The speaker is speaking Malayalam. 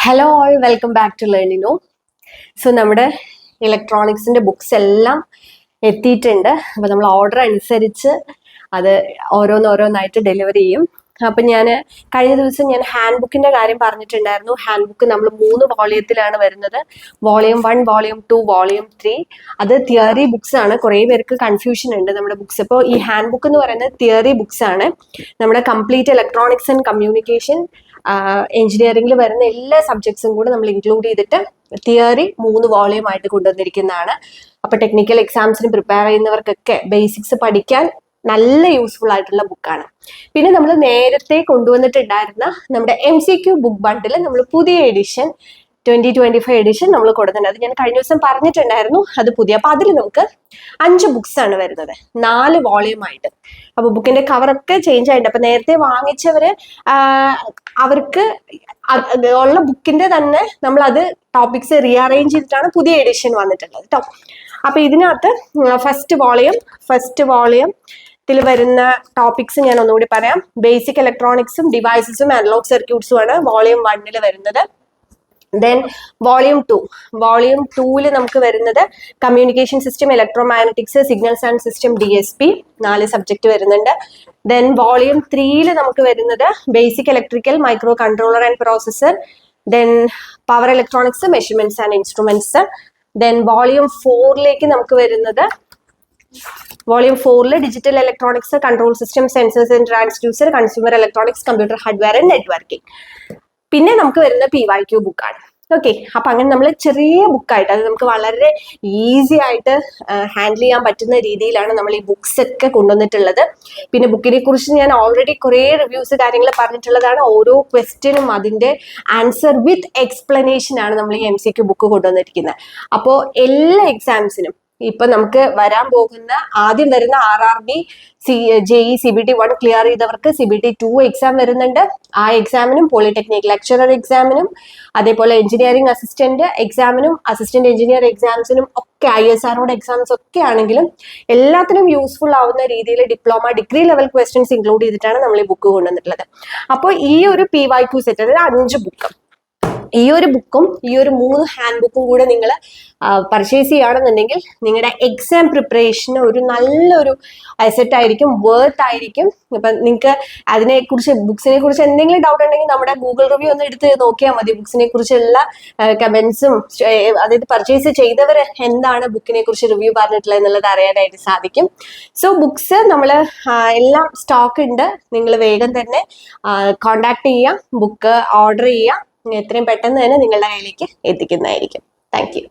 Hello all, welcome back to ലേണിനോ. സോ നമ്മുടെ ഇലക്ട്രോണിക്സിന്റെ ബുക്സ് എല്ലാം എത്തിയിട്ടുണ്ട്. അപ്പൊ നമ്മൾ ഓർഡർ അനുസരിച്ച് അത് ഓരോന്നോരോന്നായിട്ട് ഡെലിവറി ചെയ്യും. അപ്പൊ ഞാൻ കഴിഞ്ഞ ദിവസം ഹാൻഡ് ബുക്കിന്റെ കാര്യം പറഞ്ഞിട്ടുണ്ടായിരുന്നു. ഹാൻഡ് ബുക്ക് നമ്മൾ 3 വോളിയത്തിലാണ് വരുന്നത്. Volume 1, volume 2, volume 3. അത് തിയറി ബുക്സ് ആണ്. കുറേ പേർക്ക് കൺഫ്യൂഷൻ ഉണ്ട് നമ്മുടെ ബുക്സ്. ഇപ്പോൾ ഈ ഹാൻഡ് ബുക്ക് എന്ന് പറയുന്നത് തിയറി ബുക്സ് ആണ്. നമ്മുടെ കംപ്ലീറ്റ് ഇലക്ട്രോണിക്സ് ആൻഡ് കമ്മ്യൂണിക്കേഷൻ എഞ്ചിനീയറിംഗിൽ വരുന്ന എല്ലാ സബ്ജക്ട്സും കൂടെ നമ്മൾ ഇൻക്ലൂഡ് ചെയ്തിട്ട് തിയറി 3 വോളിയം ആയിട്ട് കൊണ്ടുവന്നിരിക്കുന്നതാണ്. അപ്പൊ ടെക്നിക്കൽ എക്സാംസിന് പ്രിപ്പയർ ചെയ്യുന്നവർക്കൊക്കെ ബേസിക്സ് പഠിക്കാൻ നല്ല യൂസ്ഫുൾ ആയിട്ടുള്ള ബുക്കാണ്. പിന്നെ നമ്മൾ നേരത്തെ കൊണ്ടുവന്നിട്ടുണ്ടായിരുന്ന നമ്മുടെ MCQ ബുക്ക് ബണ്ടിൽ നമ്മൾ പുതിയ എഡിഷൻ 2025 എഡിഷൻ നമ്മൾ കൊടുത്തിട്ടുണ്ട്. അത് ഞാൻ കഴിഞ്ഞ ദിവസം പറഞ്ഞിട്ടുണ്ടായിരുന്നു. അത് പുതിയ. അപ്പൊ അതിൽ നമുക്ക് 5 ബുക്സ് ആണ് വരുന്നത്, 4 വോളിയം ആയിട്ട്. അപ്പൊ ബുക്കിന്റെ കവറൊക്കെ ചേഞ്ച് ആയിട്ടുണ്ട്. അപ്പൊ നേരത്തെ വാങ്ങിച്ചവര് അവർക്ക് ഉള്ള ബുക്കിന്റെ തന്നെ നമ്മൾ അത് ടോപ്പിക്സ് റീഅറേഞ്ച് ചെയ്തിട്ടാണ് പുതിയ എഡിഷൻ വന്നിട്ടുള്ളത് കേട്ടോ. അപ്പൊ ഇതിനകത്ത് ഫസ്റ്റ് വോളിയം വരുന്ന ടോപ്പിക്സ് ഞാൻ ഒന്നുകൂടി പറയാം. ബേസിക് ഇലക്ട്രോണിക്സും ഡിവൈസസും അനലോഗ് സർക്യൂട്ട്സും ആണ് വോളിയം 1 വരുന്നത്. ദെൻ വോളിയം 2 നമുക്ക് വരുന്നത് communication system, electromagnetics, signals and system, DSP 4 subject വരുന്നുണ്ട്. ദെൻ വോളിയം 3 നമുക്ക് വരുന്നത് basic electrical, micro controller and processor, then power electronics, measurements and instruments. Then volume 4 നമുക്ക് വരുന്നത് volume 4 digital electronics, control system, sensors and transducer, consumer electronics, computer hardware and networking. പിന്നെ നമുക്ക് വരുന്ന PYQ ബുക്കാണ്. ഓക്കെ, അപ്പൊ അങ്ങനെ നമ്മൾ ചെറിയ ബുക്കായിട്ട് അത് നമുക്ക് വളരെ ഈസി ആയിട്ട് ഹാൻഡിൽ ചെയ്യാൻ പറ്റുന്ന രീതിയിലാണ് നമ്മൾ ഈ ബുക്സ് ഒക്കെ കൊണ്ടുവന്നിട്ടുള്ളത്. പിന്നെ ബുക്കിനെ കുറിച്ച് ഞാൻ ഓൾറെഡി കുറേ റിവ്യൂസ് കാര്യങ്ങൾ പറഞ്ഞിട്ടുള്ളതാണ്. ഓരോ ക്വസ്റ്റ്യനും അതിന്റെ ആൻസർ വിത്ത് എക്സ്പ്ലനേഷൻ ആണ് നമ്മൾ ഈ MCQ ബുക്ക് കൊണ്ടുവന്നിരിക്കുന്നത്. അപ്പോൾ എല്ലാ എക്സാംസിനും ഇപ്പൊ നമുക്ക് വരാൻ പോകുന്ന ആദ്യം വരുന്ന RRB, JEE, CBT 1 ക്ലിയർ ചെയ്തവർക്ക് CBT 2 എക്സാം വരുന്നുണ്ട്. ആ എക്സാമിനും പോളിടെക്നിക് ലെക്ചറർ എക്സാമിനും അതേപോലെ എഞ്ചിനീയറിംഗ് അസിസ്റ്റന്റ് എക്സാമിനും അസിസ്റ്റന്റ് എഞ്ചിനീയർ എക്സാംസിനും ഒക്കെ ISROയുടെ എക്സാംസ് ഒക്കെ ആണെങ്കിലും എല്ലാത്തിനും യൂസ്ഫുൾ ആവുന്ന രീതിയിൽ diploma, degree level questions include ചെയ്തിട്ടാണ് നമ്മൾ ഈ ബുക്ക് കൊണ്ടുവന്നിട്ടുള്ളത്. അപ്പോൾ ഈ ഒരു PYQ സെറ്റ്, അതായത് 5 ബുക്ക്, ഈ ഒരു ബുക്കും ഈ ഒരു 3 ഹാൻഡ് ബുക്കും കൂടെ നിങ്ങൾ പർച്ചേസ് ചെയ്യുകയാണെന്നുണ്ടെങ്കിൽ നിങ്ങളുടെ എക്സാം പ്രിപ്പറേഷന് ഒരു നല്ലൊരു അസറ്റ് ആയിരിക്കും, വർത്ത് ആയിരിക്കും. ഇപ്പൊ നിങ്ങൾക്ക് ബുക്സിനെ കുറിച്ച് എന്തെങ്കിലും ഡൗട്ട് ഉണ്ടെങ്കിൽ നമ്മുടെ ഗൂഗിൾ റിവ്യൂ ഒന്ന് എടുത്ത് നോക്കിയാൽ മതി. ബുക്സിനെ കുറിച്ചുള്ള കമന്റ്സും, അതായത് പർച്ചേസ് ചെയ്തവർ എന്താണ് ബുക്കിനെ കുറിച്ച് റിവ്യൂ പറഞ്ഞിട്ടുള്ളത് എന്നുള്ളത് അറിയാനായിട്ട് സാധിക്കും. സോ ബുക്സ് നമ്മൾ എല്ലാം സ്റ്റോക്ക് ഉണ്ട്. നിങ്ങൾ വേഗം തന്നെ കോണ്ടാക്ട് ചെയ്യുക, ബുക്ക് ഓർഡർ ചെയ്യുക. എത്രയും പെട്ടെന്ന് തന്നെ നിങ്ങളുടെ കയ്യിലേക്ക് എത്തിക്കുന്നതായിരിക്കും. Thank you.